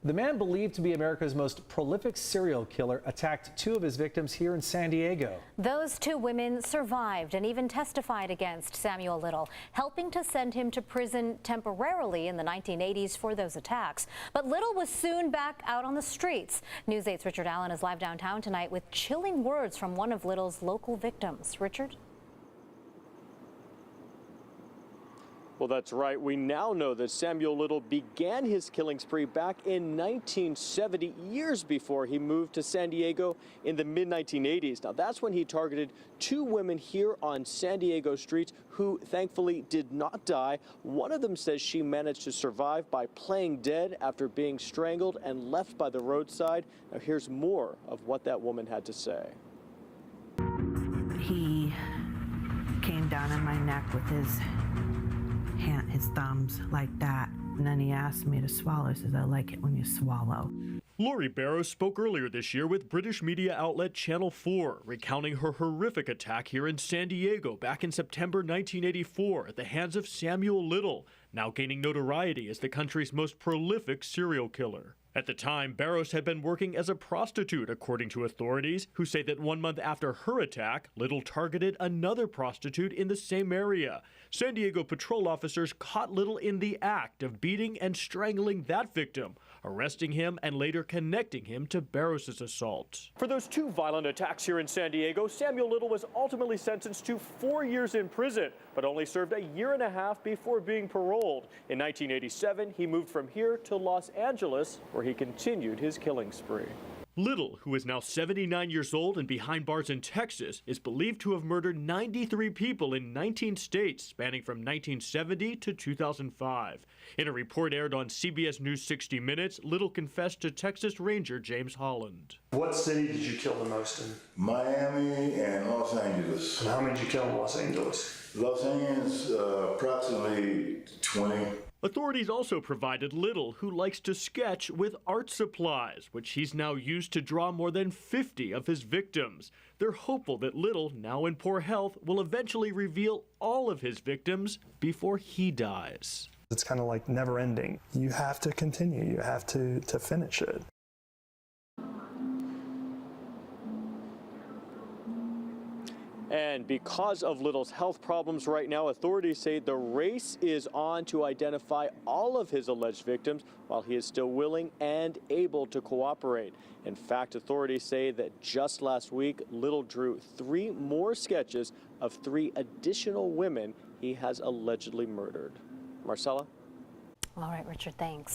The man believed to be America's most prolific serial killer attacked two of his victims here in San Diego. Those two women survived and even testified against Samuel Little, helping to send him to prison temporarily in the 1980s for those attacks. But Little was soon back out on the streets. News 8's Richard Allen is live downtown tonight with chilling words from one of Little's local victims. Richard? Well, that's right. We now know that Samuel Little began his killing spree back in 1970, years before he moved to San Diego in the mid-1980s. Now, that's when he targeted two women here on San Diego streets who thankfully did not die. One of them says she managed to survive by playing dead after being strangled and left by the roadside. Now, here's more of what that woman had to say. He came down on my neck with his thumbs like that, and then he asked me to swallow. He says, "I like it when you swallow." Lori Barrows spoke earlier this year with British media outlet Channel 4, recounting her horrific attack here in San Diego back in September 1984 at the hands of Samuel Little, now gaining notoriety as the country's most prolific serial killer. At the time, Barrows had been working as a prostitute, according to authorities, who say that 1 month after her attack, Little targeted another prostitute in the same area. San Diego patrol officers caught Little in the act of beating and strangling that victim, arresting him and later connecting him to Barrows' assault. For those two violent attacks here in San Diego, Samuel Little was ultimately sentenced to 4 years in prison, but only served a year and a half before being paroled. In 1987, he moved from here to Los Angeles, where he continued his killing spree. Little, who is now 79 years old and behind bars in Texas, is believed to have murdered 93 people in 19 states, spanning from 1970 to 2005. In a report aired on CBS News 60 Minutes, Little confessed to Texas Ranger James Holland. What city did you kill the most in? Miami and Los Angeles. And how many did you kill in Los Angeles? Los Angeles, approximately 20. Authorities also provided Little, who likes to sketch, with art supplies, which he's now used to draw more than 50 of his victims. They're hopeful that Little, now in poor health, will eventually reveal all of his victims before he dies. It's kind of like never ending. You have to continue. You have to finish it. And because of Little's health problems right now, authorities say the race is on to identify all of his alleged victims while he is still willing and able to cooperate. In fact, authorities say that just last week, Little drew 3 more sketches of 3 additional women he has allegedly murdered. Marcella? All right, Richard, thanks.